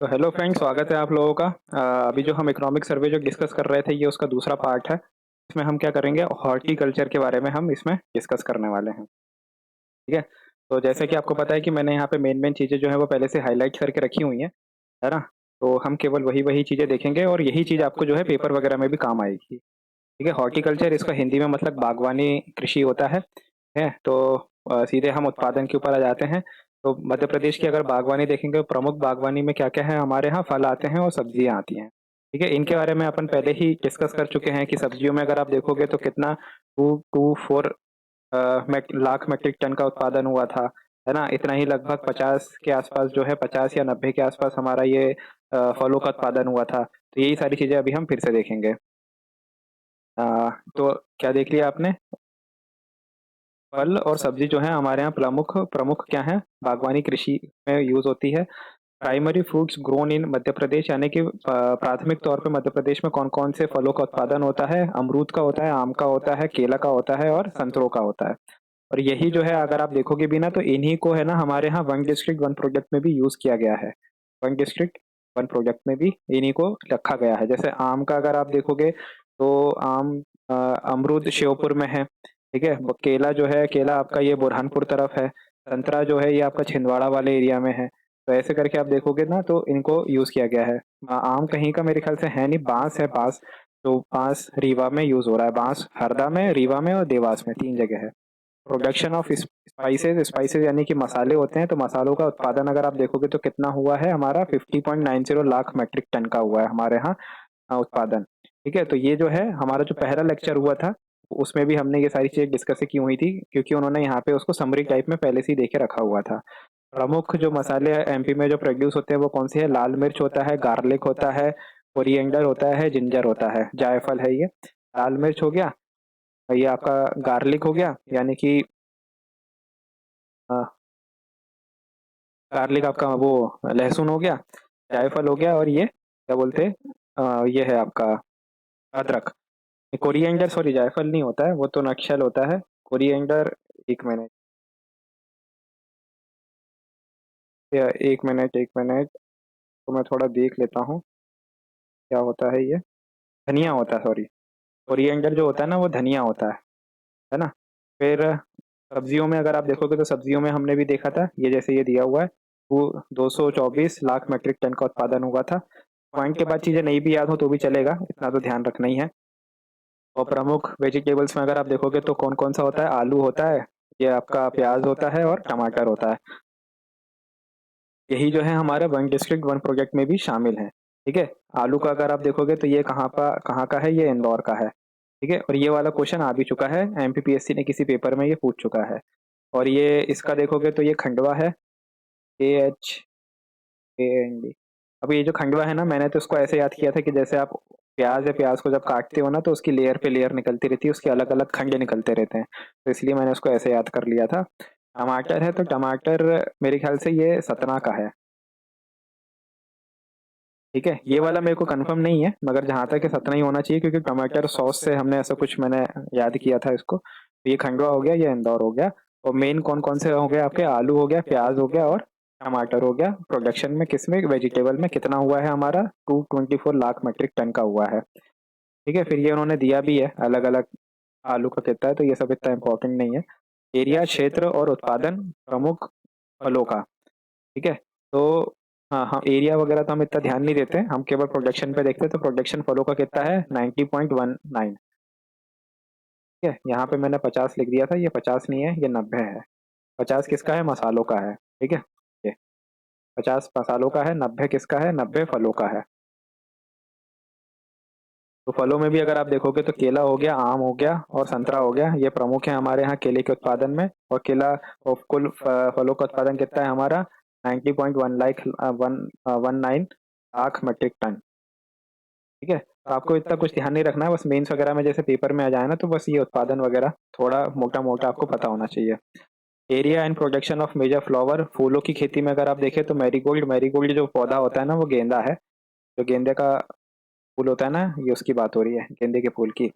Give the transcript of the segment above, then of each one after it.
तो hello friends, स्वागत है आप लोगों का। अभी जो हम इकोनॉमिक सर्वे जो डिस्कस कर रहे थे, ये उसका दूसरा पार्ट है। इसमें हम क्या करेंगे, हॉर्टिकल्चर के बारे में हम इसमें डिस्कस करने वाले हैं। ठीक है। तो जैसे कि आपको पता है कि मैंने यहाँ पे मेन मेन चीज़ें जो है वो पहले से हाईलाइट करके रखी हुई हैं, है ना। तो हम केवल वही वही चीज़ें देखेंगे और यही चीज़ आपको जो है पेपर वगैरह में भी काम आएगी। ठीक है। हॉर्टिकल्चर इसका हिंदी में मतलब बागवानी कृषि होता है। तो सीधे हम उत्पादन के ऊपर आ जाते हैं। तो मध्य प्रदेश की अगर बागवानी देखेंगे, प्रमुख बागवानी में क्या क्या है, हमारे यहाँ फल आते हैं और सब्जियाँ आती हैं। ठीक है। इनके बारे में अपन पहले ही डिस्कस कर चुके हैं कि सब्जियों में अगर आप देखोगे तो कितना 224 लाख मीट्रिक टन का उत्पादन हुआ था, है ना। इतना ही लगभग 50 के आसपास जो है, 50 या 90 के आसपास हमारा ये फलों का उत्पादन हुआ था। तो यही सारी चीज़ें अभी हम फिर से देखेंगे। तो क्या देख लिया आपने? फल और सब्जी जो है हमारे यहाँ प्रमुख प्रमुख क्या है, बागवानी कृषि में यूज होती है। Primary fruits grown in Madhya Pradesh, यानी कि प्राथमिक तौर पे मध्य प्रदेश में कौन कौन से फलों का उत्पादन होता है। अमरूद का होता है, आम का होता है, केला का होता है और संतरों का होता है। और यही जो है अगर आप देखोगे भी ना, तो इन्हीं को है ना हमारे यहाँ वन डिस्ट्रिक्ट वन प्रोजेक्ट में भी यूज किया गया है। वन डिस्ट्रिक्ट वन प्रोजेक्ट में भी इन्हीं को रखा गया है। जैसे आम का अगर आप देखोगे तो आम अमरूद श्योपुर में है। ठीक है। केला जो है, केला आपका ये बुरहानपुर तरफ है। संतरा जो है ये आपका छिंदवाड़ा वाले एरिया में है। तो ऐसे करके आप देखोगे ना, तो इनको यूज किया गया है। आम कहीं का मेरे ख्याल से है नहीं, बांस है, बांस। तो बांस रीवा में यूज हो रहा है, बांस हरदा में, रीवा में और देवास में, 3 जगह है। प्रोडक्शन ऑफ स्पाइसेस, स्पाइसेस यानी कि मसाले होते हैं। तो मसालों का उत्पादन अगर आप देखोगे तो कितना हुआ है, हमारा 50.90 लाख मीट्रिक टन का हुआ है हमारे यहाँ उत्पादन। ठीक है। तो ये जो है हमारा जो पहला लेक्चर हुआ था, उसमें भी हमने ये सारी चीजें डिस्कस की हुई थी, क्योंकि उन्होंने यहाँ पे उसको समरी टाइप में पहले से ही देके रखा हुआ था। प्रमुख जो मसाले एमपी में जो प्रोड्यूस होते हैं वो कौन से हैं? लाल मिर्च होता है, गार्लिक होता है, कोरिएंडर होता है, जिंजर होता है, जायफल है ये। लाल मिर्च हो गया, ये आपका गार्लिक हो गया, यानी कि गार्लिक आपका वो लहसुन हो गया, जायफल हो गया, और ये क्या बोलते हैं, ये है आपका अदरक। कोरिएंडर, सॉरी, जायफल नहीं होता है, वो तो नक्शल होता है। कोरिएंडर, एक मिनट, या एक मिनट, तो मैं थोड़ा देख लेता हूँ क्या होता है ये। धनिया होता है, सॉरी। कोरिएंडर जो होता है ना वो धनिया होता है ना। फिर सब्जियों में अगर आप देखोगे तो सब्जियों में हमने भी देखा था, ये जैसे ये दिया हुआ है, वो 224 लाख मीट्रिक टन का उत्पादन हुआ था। पॉइंट के बाद चीजें नहीं भी याद हो तो भी चलेगा, इतना तो ध्यान रखना ही है। और प्रमुख वेजिटेबल्स में अगर आप देखोगे तो कौन कौन सा होता है? आलू होता है, ये आपका प्याज होता है और टमाटर होता है। यही जो है हमारे वन डिस्ट्रिक्ट वन प्रोजेक्ट में भी शामिल है। ठीक है। आलू का अगर आप देखोगे तो ये कहाँ का है, ये इंदौर का है। ठीक है। और ये वाला क्वेश्चन आ भी चुका है, एमपीपीएससी ने किसी पेपर में ये पूछ चुका है। और ये इसका देखोगे तो ये खंडवा है, KHAND। अब ये जो खंडवा है ना, मैंने तो इसको ऐसे याद किया था कि जैसे आप प्याज है, प्याज को जब काटते हो ना तो उसकी लेयर पे लेयर निकलती रहती है, उसके अलग अलग खंड निकलते रहते हैं, तो इसलिए मैंने उसको ऐसे याद कर लिया था। टमाटर है, तो टमाटर मेरे ख्याल से ये सतना का है। ठीक है। ये वाला मेरे को कंफर्म नहीं है, मगर जहां तक है सतना ही होना चाहिए, क्योंकि टमाटर सॉस से हमने ऐसा कुछ मैंने याद किया था इसको। तो ये खंडवा हो गया, ये इंदौर हो गया। और मेन कौन कौन से हो गए आपके? आलू हो गया, प्याज हो गया और टमाटर हो गया। प्रोडक्शन में किसमें, वेजिटेबल में कितना हुआ है हमारा? 224 लाख मीट्रिक टन का हुआ है। ठीक है। फिर ये उन्होंने दिया भी है अलग अलग, आलू का कितना है, तो ये सब इतना इंपॉर्टेंट नहीं है। एरिया, क्षेत्र और उत्पादन प्रमुख फलों का। ठीक है। तो हाँ हाँ, एरिया वगैरह तो हम इतना ध्यान नहीं देते, हम केवल प्रोडक्शन पे देखते हैं। तो प्रोडक्शन फलों का कितना है? 90.19। ठीक है। यहाँ पे मैंने 50 लिख दिया था, ये 50 नहीं है, ये 90 है। 50 किसका है? मसालों का है। ठीक है। ये 50 मसालों का है, 90 किसका है? 90 फलों का है। तो फलों में भी अगर आप देखोगे तो केला हो गया, आम हो गया और संतरा हो गया, ये प्रमुख है हमारे यहाँ केले के उत्पादन में। और केला और कुल फलों का उत्पादन कितना है हमारा? 90.19 लाख मीट्रिक टन। ठीक है। तो आपको इतना कुछ ध्यान नहीं रखना है, बस मेंस वगैरह में जैसे पेपर में आ जाए ना, तो बस ये उत्पादन वगैरह थोड़ा मोटा मोटा आपको पता होना चाहिए। Area and production of major flower, फूलों की खेती में अगर आप देखें तो मैरीगोल्ड, मैरीगोल्ड जो पौधा होता है ना वो गेंदा है। जो गेंदे का फूल होता है ना, ये उसकी बात हो रही है, गेंदे के फूल की।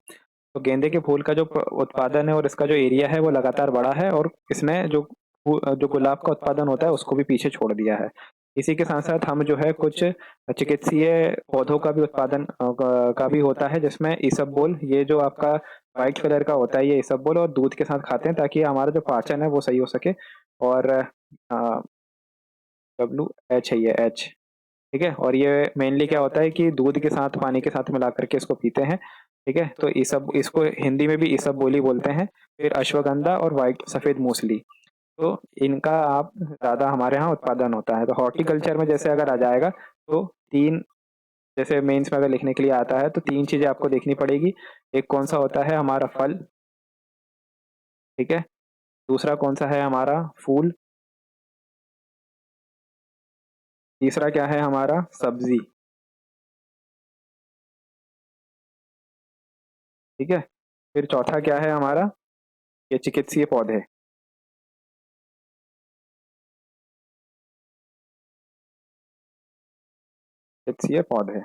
तो गेंदे के फूल का जो उत्पादन है और इसका जो एरिया है वो लगातार बढ़ा है, और इसने जो जो गुलाब का उत्पादन होता है उसको भी पीछे छोड़ दिया है। इसी के साथ साथ हम जो है कुछ चिकित्सीय पौधों का भी उत्पादन का भी होता है, जिसमें इसबगोल, ये जो आपका व्हाइट कलर का होता है, ये इसबगोल और दूध के साथ खाते हैं ताकि हमारा जो पाचन है वो सही हो सके। और WH है ये, H, ठीक है। और ये मेनली क्या होता है कि दूध के साथ पानी के साथ मिला करके इसको पीते हैं, ठीक है। तो इसको हिंदी में भी इसबगोली बोलते हैं। फिर अश्वगंधा और व्हाइट सफेद मूसली, तो इनका आप ज़्यादा हमारे यहाँ उत्पादन होता है। तो हॉर्टिकल्चर में जैसे अगर आ जाएगा तो तीन, जैसे मेंस में अगर लिखने के लिए आता है तो तीन चीज़ें आपको देखनी पड़ेगी। एक कौन सा होता है हमारा फल, ठीक है। दूसरा कौन सा है हमारा फूल। तीसरा क्या है हमारा सब्जी, ठीक है। फिर चौथा क्या है हमारा, ये चिकित्सीय पौधे। चिकित्सीय पौधे,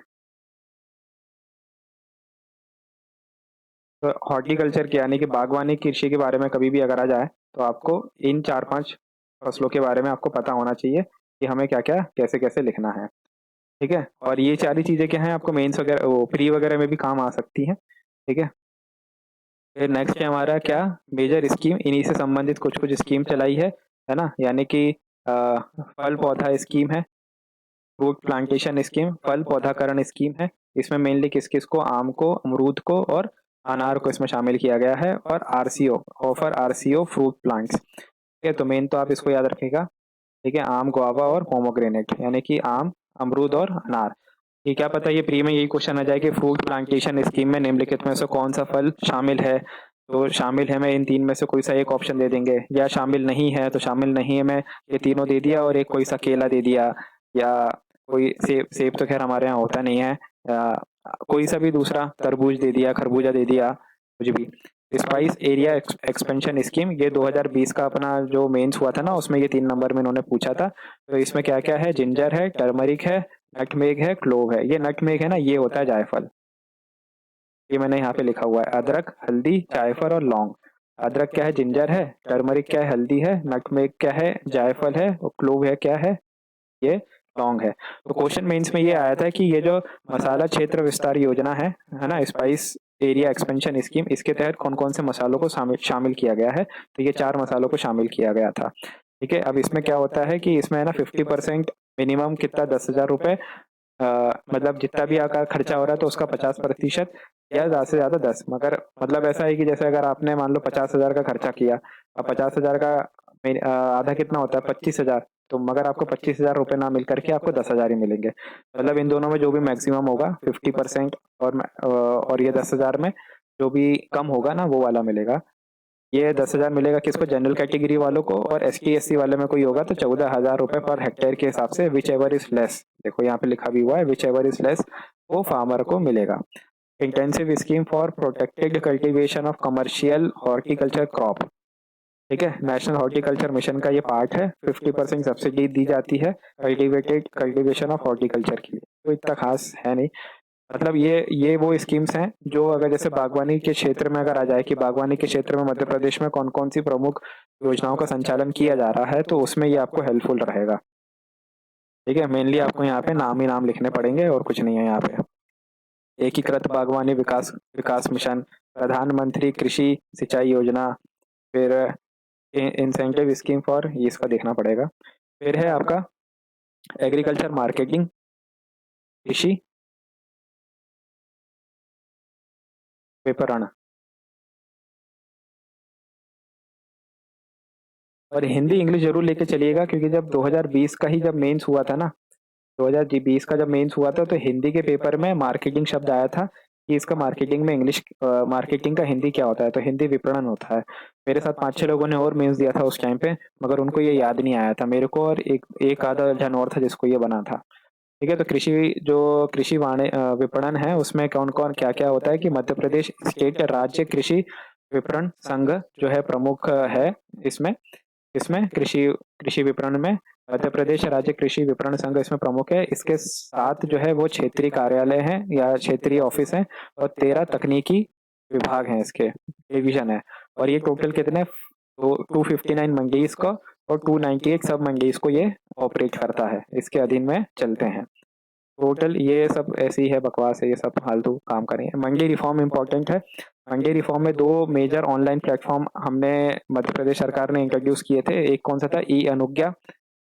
तो हॉर्टिकल्चर के यानी कि बागवानी कृषि के बारे में कभी भी अगर आ जाए तो आपको इन 4-5 फसलों के बारे में आपको पता होना चाहिए कि हमें क्या क्या कैसे कैसे लिखना है, ठीक है। और ये सारी चीज़ें क्या हैं आपको मेंस वगैरह वो प्री वगैरह में भी काम आ सकती हैं, ठीक है। फिर नेक्स्ट है हमारा क्या, मेजर स्कीम, इन्हीं से संबंधित कुछ कुछ स्कीम चलाई है ना। यानी कि फल पौधा स्कीम है, फ्रूट प्लांटेशन स्कीम, फल पौधाकरण स्कीम है। इसमें मेनली किस किस को, आम को, अमरूद को और अनार को इसमें शामिल किया गया है। और RCO, offer RCO fruit plants, ठीक है। तो मेन तो आप इसको याद रखिएगा, ठीक है। आम, गुआवा और पोमोग्रेनेट, यानी कि आम, अमरूद और अनार। ये क्या पता ये प्री में यही क्वेश्चन आ जाए कि फ्रूट प्लांटेशन स्कीम में निम्नलिखित में से कौन सा फल शामिल है। तो शामिल है में इन तीन में से कोई सा एक ऑप्शन दे देंगे, या शामिल नहीं है तो शामिल नहीं है में ये तीनों दे दिया और एक कोई सा केला दे दिया, या कोई सेब, सेब तो खैर हमारे यहाँ होता नहीं है, कोई सा भी दूसरा तरबूज दे दिया, खरबूजा दे दिया, कुछ भी। स्पाइस एरिया एक्सपेंशन स्कीम, ये 2020 का अपना जो मेंस हुआ था ना, उसमें ये 3 नंबर में इन्होंने पूछा था। तो इसमें क्या क्या है, जिंजर है, टर्मरिक है, नटमेग है, क्लोव है। ये नटमेग है ना, ये होता है जायफल, ये मैंने यहाँ पे लिखा हुआ है। अदरक, हल्दी, जायफल और लौंग। अदरक क्या है, जिंजर है, टर्मरिक क्या है, हल्दी है, नटमेग क्या है, जायफल है, और क्लोव है क्या है, ये लौंग है। तो क्वेश्चन मेंस में ये आया था कि ये जो मसाला क्षेत्र विस्तार योजना है ना, स्पाइस एरिया एक्सपेंशन स्कीम, इसके तहत कौन कौन से मसालों को शामिल किया गया है। तो ये 4 मसालों को शामिल किया गया था, ठीक है। अब इसमें क्या होता है कि इसमें है ना 50% मिनिमम कितना, 10,000 रुपये, मतलब जितना भी आपका खर्चा हो रहा है तो उसका 50% या ज़्यादा से ज़्यादा 10। मगर मतलब ऐसा है कि जैसे अगर आपने मान लो 50,000 का खर्चा किया, अब 50,000 का आधा कितना होता है, 25,000। तो मगर आपको 25,000 रुपये ना मिल करके आपको 10,000 ही मिलेंगे। मतलब इन दोनों में जो भी मैक्सिमम होगा 50%, और ये 10,000 में जो भी कम होगा ना वो वाला मिलेगा। ये 10,000 मिलेगा किसको, जनरल कैटेगरी वालों को। और ST SC वाले में कोई होगा तो 14,000 रुपये पर हेक्टेयर के हिसाब से, विच एवर इज लेस, देखो यहाँ पे लिखा भी हुआ है विच एवर इज लेस, वो फार्मर को मिलेगा। Intensive scheme for protected cultivation of commercial horticulture crop, ठीक है। नेशनल हॉर्टिकल्चर मिशन का ये पार्ट है। 50% सब्सिडी दी जाती है कल्टीवेटेड कल्टीवेशन ऑफ हॉर्टिकल्चर के लिए। तो इतना खास है नहीं, मतलब ये वो स्कीम्स हैं जो अगर जैसे बागवानी के क्षेत्र में अगर आ जाए कि बागवानी के क्षेत्र में मध्य प्रदेश में कौन कौन सी प्रमुख योजनाओं का संचालन किया जा रहा है, तो उसमें ये आपको हेल्पफुल रहेगा, ठीक है। मेनली आपको यहाँ पे नाम ही नाम लिखने पड़ेंगे और कुछ नहीं है यहाँ पे। एकीकृत बागवानी विकास विकास मिशन, प्रधानमंत्री कृषि सिंचाई योजना, फिर इंसेंटिव स्कीम फॉर, ये इसका देखना पड़ेगा। फिर है आपका एग्रीकल्चर मार्केटिंग, कृषि विपणन। और हिंदी इंग्लिश जरूर लेके चलिएगा, क्योंकि जब 2020 का ही जब मेंस हुआ था ना, 2020 का जब मेंस हुआ था तो हिंदी के पेपर में मार्केटिंग शब्द आया था कि इसका मार्केटिंग में इंग्लिश, मार्केटिंग का हिंदी क्या होता है, तो हिंदी विपणन होता है। मेरे साथ 5-6 लोगों ने और मेंस दिया था उस टाइम पे, मगर उनको ये याद नहीं आया था, मेरे को और एक आधा जन और था जिसको ये बना था, ठीक है। तो कृषि विपणन है, उसमें कौन कौन क्या क्या होता है कि मध्य प्रदेश स्टेट राज्य कृषि विपणन संघ जो है प्रमुख है इसमें। इसमें कृषि कृषि विपणन में मध्य प्रदेश राज्य कृषि विपणन संघ इसमें प्रमुख है। इसके साथ जो है वो क्षेत्रीय कार्यालय हैं या क्षेत्रीय ऑफिस हैं, और 13 तकनीकी विभाग हैं, इसके डिवीजन है। और ये टोटल कितने, 259 मंडीज को और 298 सब मंडीज को ये ऑपरेट करता है, इसके अधीन में चलते हैं। टोटल ये सब ऐसी ही है, बकवास है, ये सब फालतू काम करेंगे। मंडी रिफॉर्म इंपॉर्टेंट है। मंडी रिफॉर्म में दो मेजर ऑनलाइन प्लेटफॉर्म हमने मध्य प्रदेश सरकार ने इंट्रोड्यूस किए थे। एक कौन सा था, ई अनुज्ञा,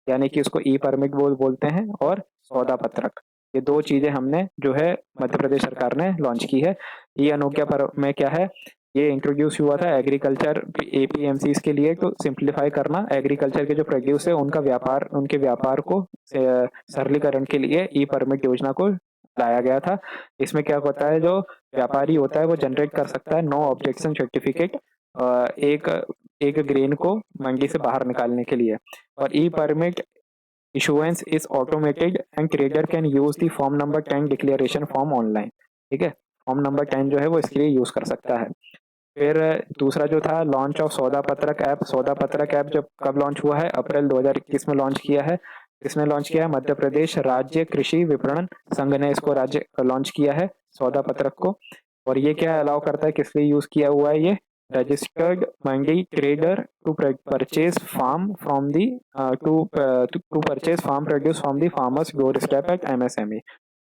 यानी कि उसको ई परमिट बोलते हैं, और सौदा पत्रक। ये दो चीजें हमने जो है मध्य प्रदेश सरकार ने लॉन्च की है। ई अनुज्ञा पर में क्या है, ये इंट्रोड्यूस हुआ था एग्रीकल्चर एपीएमसीज के लिए, तो सिंप्लीफाई करना एग्रीकल्चर के जो प्रोड्यूस है उनका व्यापार, उनके व्यापार को सरलीकरण के लिए ई परमिट योजना को लाया गया था। इसमें क्या होता है, जो व्यापारी होता है वो जनरेट कर सकता है नो ऑब्जेक्शन सर्टिफिकेट एक एक ग्रेन को मंडी से बाहर निकालने के लिए। और e permit issuance is automated and trader can use the form number 10 declaration form online. ठीक है, फॉर्म नंबर 10 जो है वो इसके लिए यूज कर सकता है। फिर दूसरा जो था लॉन्च ऑफ सौदा पत्रक ऐप। सौदा पत्रक ऐप जब कब लॉन्च हुआ है, अप्रैल 2021 में लॉन्च किया है। किसने लॉन्च किया है, मध्य प्रदेश राज्य कृषि विपणन संघ ने इसको राज्य लॉन्च किया है सौदा पत्रक को। और ये क्या अलाउ करता है, किस लिए यूज किया हुआ है ये, registered mandi trader to purchase farm from the to purchase farm produce from the farmers doorstep at MSME.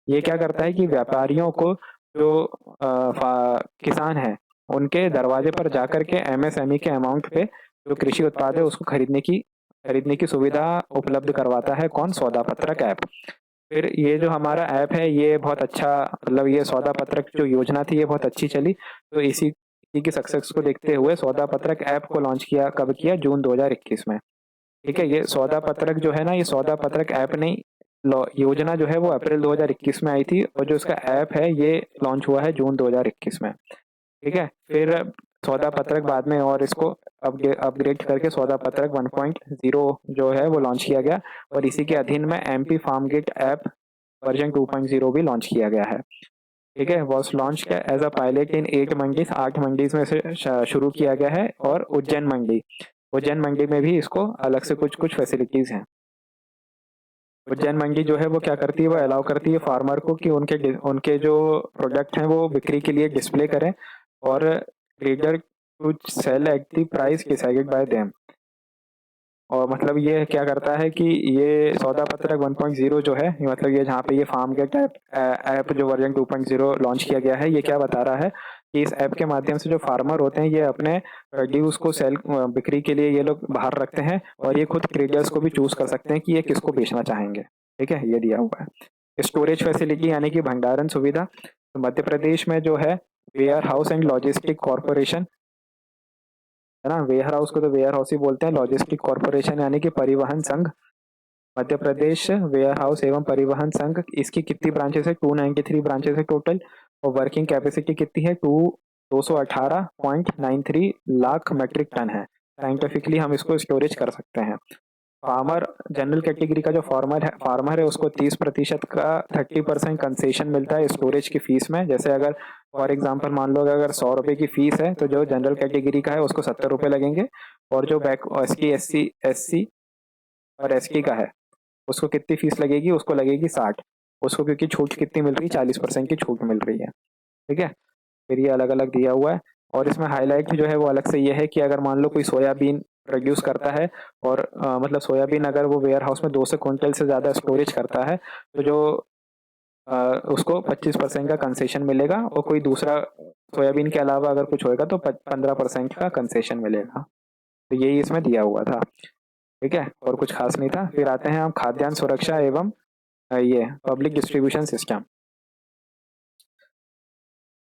ये क्या करता है कि व्यापारियों को जो किसान है उनके दरवाजे पर जाकर के एमएसएमई के अमाउंट पे जो कृषि उत्पाद है उसको खरीदने की सुविधा उपलब्ध करवाता है कौन, सौदा पत्रक ऐप। फिर ये जो हमारा ऐप है ये बहुत अच्छा, मतलब ये सौदा पत्रक जो योजना थी ये बहुत अच्छी चली, तो इसी की सक्सेस को देखते हुए सौदा पत्रक ऐप को लॉन्च किया, कब किया, जून 2021 में। ठीक है, ये सौदा पत्रक जो है ना, ये सौदा पत्रक ऐप नहीं, योजना जो है वो अप्रैल 2021 में आई थी, और जो इसका ऐप है ये लॉन्च हुआ है जून 2021 में। ठीक है, फिर सौदा पत्रक बाद में और इसको अपग्रेड करके सौदा पत्रक 1.0 जो है वो लॉन्च किया गया, और इसी के अधीन में MP farm gate app version 2.0 भी लॉन्च किया गया है। ठीक है, was launched as a pilot in 8 mandis, 8 mandis में से शुरू किया गया है। और उज्जैन मंडी में भी इसको अलग से कुछ कुछ फैसिलिटीज हैं। उज्जैन मंडी जो है वो क्या करती है, वो अलाउ करती है फार्मर को कि उनके जो प्रोडक्ट हैं वो बिक्री के लिए डिस्प्ले करें, और trader to sell at the price decided by them. और मतलब ये क्या करता है कि ये सौदा पत्रक 1.0 जो है, मतलब ये जहाँ पे ये फार्म गेट ऐप जो वर्जन 2.0 लॉन्च किया गया है, ये क्या बता रहा है कि इस ऐप के माध्यम से जो फार्मर होते हैं ये अपने प्रोड्यूस को सेल बिक्री के लिए ये लोग बाहर रखते हैं, और ये खुद ट्रेडर्स को भी चूज कर सकते हैं कि ये किसको बेचना चाहेंगे। ठीक है, ये दिया हुआ है। स्टोरेज फैसिलिटी यानी कि भंडारण सुविधा, तो मध्य प्रदेश में जो है warehouse and logistic corporation है ना, वेयर हाउस को तो वेयर हाउस ही बोलते हैं, लॉजिस्टिक कॉर्पोरेशन यानी कि परिवहन संघ, मध्य प्रदेश वेयर हाउस एवं परिवहन संघ, इसकी कितनी ब्रांचेस है, 293 ब्रांचेस है टोटल। और वर्किंग कैपेसिटी कितनी है, 218.93 लाख मेट्रिक टन है। साइंटिफिकली हम इसको स्टोरेज कर सकते हैं। फार्मर जनरल कैटेगरी का जो फार्मर है उसको 30% का 30% कंसेशन मिलता है स्टोरेज की फीस में। जैसे अगर फॉर एग्जांपल मान लो अगर 100 रुपए की फीस है, तो जो जनरल कैटेगरी का है उसको 70 रुपए लगेंगे, और जो बैक एस सी और एसटी का है उसको कितनी फीस लगेगी, उसको लगेगी 60। उसको क्योंकि छूट कितनी मिल रही है, 40% की छूट मिल रही है। ठीक है, फिर ये अलग अलग दिया हुआ है। और इसमें हाईलाइट जो है वो अलग से ये है कि अगर मान लो कोई सोयाबीन प्रोड्यूस करता है, और मतलब सोयाबीन अगर वो वेयर हाउस में 200 क्विंटल से ज़्यादा स्टोरेज करता है, तो जो उसको 25% का कंसेशन मिलेगा, और कोई दूसरा सोयाबीन के अलावा अगर कुछ होएगा तो 15% का कंसेशन मिलेगा। तो यही इसमें दिया हुआ था। ठीक है, और कुछ खास नहीं था। फिर आते हैं हम खाद्यान्न सुरक्षा एवं ये पब्लिक डिस्ट्रीब्यूशन सिस्टम।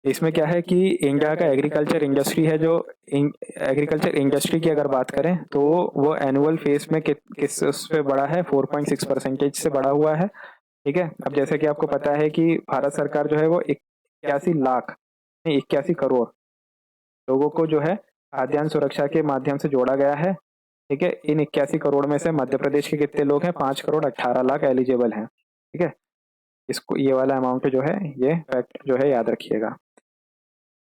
इसमें क्या है कि इंडिया का एग्रीकल्चर इंडस्ट्री है, जो एग्रीकल्चर इंडस्ट्री की अगर बात करें तो वो एनुअल फेस में किस उस पे बड़ा है, 4.6% से बड़ा हुआ है। ठीक है, अब जैसे कि आपको पता है कि भारत सरकार जो है वो 81 लाख नहीं 81 करोड़ लोगों को जो है खाद्यान्न सुरक्षा के माध्यम से जोड़ा गया है। ठीक है, इन 81 करोड़ में से मध्य प्रदेश के कितने लोग हैं, 5 करोड़ 18 लाख एलिजिबल हैं। ठीक है, इसको ये वाला अमाउंट जो है ये फैक्ट जो है याद रखिएगा।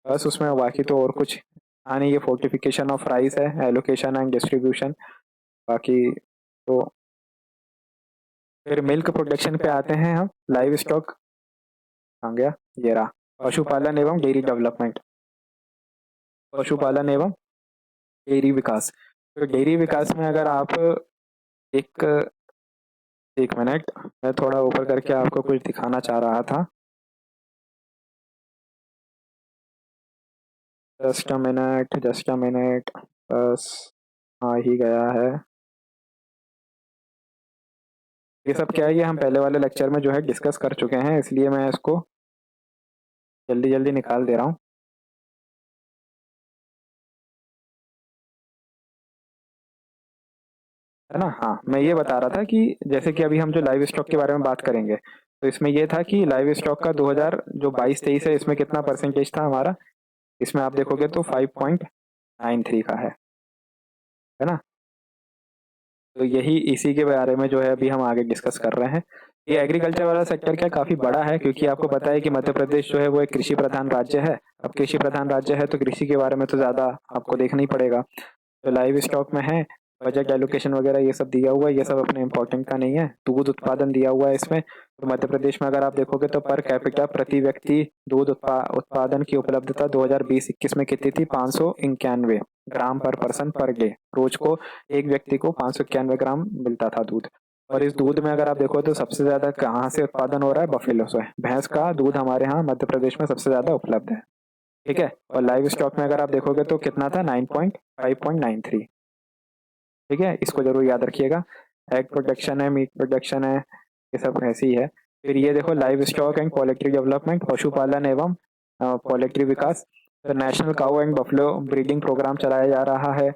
बस उसमें बाकी तो और कुछ नहीं, ये फोर्टिफिकेशन ऑफ राइस है, एलोकेशन एंड डिस्ट्रीब्यूशन, बाकी तो। फिर मिल्क प्रोडक्शन पे आते हैं हम, लाइव स्टॉक आ गया, ये रहा, पशुपालन एवं डेयरी डेवलपमेंट, पशुपालन एवं डेयरी विकास। तो डेयरी विकास में अगर आप एक एक मिनट, मैं थोड़ा ऊपर करके आपको कुछ दिखाना चाह रहा था। जस्ट अ मिनट, बस आ ही गया है। ये सब क्या है, ये हम पहले वाले लेक्चर में जो है डिस्कस कर चुके हैं, इसलिए मैं इसको जल्दी जल्दी निकाल दे रहा हूँ, है ना। हाँ, मैं ये बता रहा था कि जैसे कि अभी हम जो लाइव स्टॉक के बारे में बात करेंगे, तो इसमें ये था कि लाइव स्टॉक का 2000 जो 22-23 है, इसमें कितना परसेंटेज था हमारा। इसमें आप देखोगे तो 5.93 का है ना। तो यही इसी के बारे में जो है अभी हम आगे डिस्कस कर रहे हैं। ये एग्रीकल्चर वाला सेक्टर क्या काफ़ी बड़ा है, क्योंकि आपको पता है कि मध्य प्रदेश जो है वो एक कृषि प्रधान राज्य है। अब कृषि प्रधान राज्य है तो कृषि के बारे में तो ज़्यादा आपको देखना ही पड़ेगा। तो लाइव स्टॉक में है, बजट एलोकेशन वगैरह ये सब दिया हुआ है, ये सब अपने इम्पोर्टेंट का नहीं है। दूध उत्पादन दिया हुआ है इसमें, तो मध्य प्रदेश में अगर आप देखोगे तो पर कैपिटा प्रति व्यक्ति दूध उत्पादन की उपलब्धता 2020-21 में कितनी थी, 591 ग्राम पर पर्सन पर डे। रोज को एक व्यक्ति को 591 ग्राम मिलता था दूध। और इस दूध में अगर आप देखो तो सबसे ज्यादा कहाँ से उत्पादन हो रहा है, बफेलो से। भैंस का दूध हमारे यहाँ मध्य प्रदेश में सबसे ज्यादा उपलब्ध है, ठीक है। और लाइव स्टॉक में अगर आप देखोगे तो कितना था, 5.93। ठीक है, इसको जरूर याद रखिएगा। एग प्रोडक्शन है, मीट प्रोडक्शन है, ये सब ऐसे ही है। फिर ये देखो, livestock and poultry development, पशुपालन एवं पोल्ट्री विकास। तो national cow and buffalo breeding programme चलाया जा रहा है।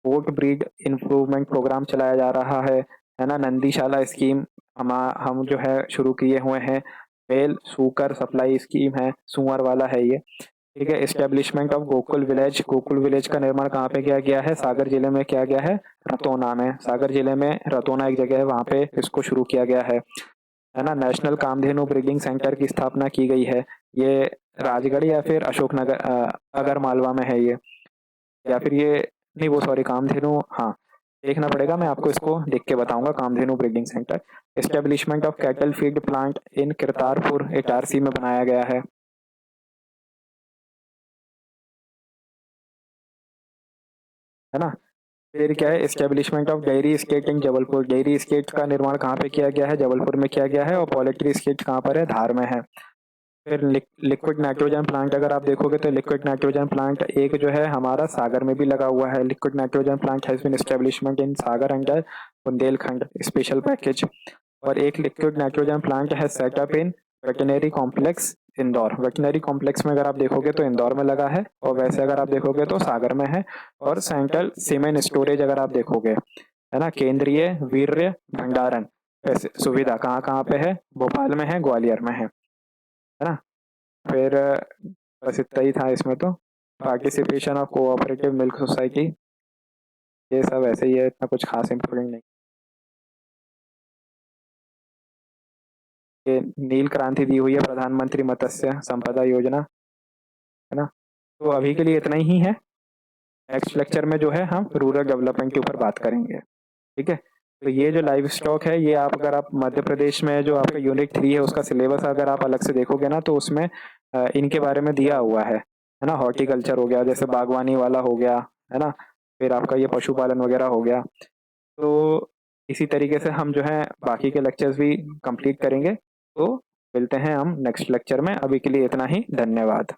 पोर्ट ब्रीड इम्प्रूवमेंट प्रोग्राम चलाया जा रहा है ना। नंदीशाला स्कीम हम जो है शुरू किए हुए हैं। बेल सूकर सप्लाई स्कीम है, सुअर वाला है ये, ठीक है। Establishment of Gokul village, Gokul village का निर्माण कहाँ पे किया गया है, सागर जिले में किया गया है, रतोना में। सागर जिले में रतोना एक जगह है, वहाँ पे इसको शुरू किया गया है ना। नेशनल कामधेनु ब्रीडिंग सेंटर की स्थापना की गई है। ये राजगढ़ या फिर अशोकनगर अगर मालवा में है ये, या फिर ये, नहीं वो सॉरी कामधेनु, हाँ देखना पड़ेगा, मैं आपको इसको देख के बताऊंगा। Kamdhenu breeding centre. Establishment of cattle feed plant in Kartarpur Itarsi में बनाया गया है ना। फिर क्या है, establishment of dairy state in Jabalpur. Dairy state का निर्माण कहाँ पे किया गया है, जबलपुर में किया गया है। और पोल्ट्री स्टेट कहाँ पर है, धार में है। फिर लिक्विड नाइट्रोजन प्लांट अगर आप देखोगे तो लिक्विड नाइट्रोजन प्लांट एक जो है हमारा सागर में भी लगा हुआ है। Liquid nitrogen plant has been establishment in Sagar under Bundelkhand special package. और एक लिक्विड नाइट्रोजन प्लांट है setup in veterinary complex Indore. Veterinary complex में अगर आप देखोगे तो इंदौर में लगा है, और वैसे अगर आप देखोगे तो सागर में है। और सेंट्रल सीमेंट स्टोरेज अगर आप देखोगे, है ना, केंद्रीय वीर्य भंडारण ऐसे सुविधा कहाँ कहाँ पे है, भोपाल में है, ग्वालियर में है ना। फिर बस इतना ही था इसमें तो। Participation of cooperative milk society, ये सब ऐसे ही है, इतना कुछ खास इंपॉर्टेंट नहीं। ये नील क्रांति दी हुई है, प्रधानमंत्री मत्स्य संपदा योजना, है ना। तो अभी के लिए इतना ही है। नेक्स्ट लेक्चर में जो है हम रूरल डेवलपमेंट के ऊपर बात करेंगे, ठीक है। तो ये जो लाइव स्टॉक है, ये आप अगर आप मध्य प्रदेश में जो आपका यूनिट 3 है उसका सिलेबस अगर आप अलग से देखोगे ना, तो उसमें इनके बारे में दिया हुआ है ना। हॉर्टिकल्चर हो गया, जैसे बागवानी वाला हो गया, है ना। फिर आपका ये पशुपालन वगैरह हो गया। तो इसी तरीके से हम जो है बाकी के लेक्चर्स भी कंप्लीट करेंगे। तो मिलते हैं हम नेक्स्ट लेक्चर में, अभी के लिए इतना ही, धन्यवाद।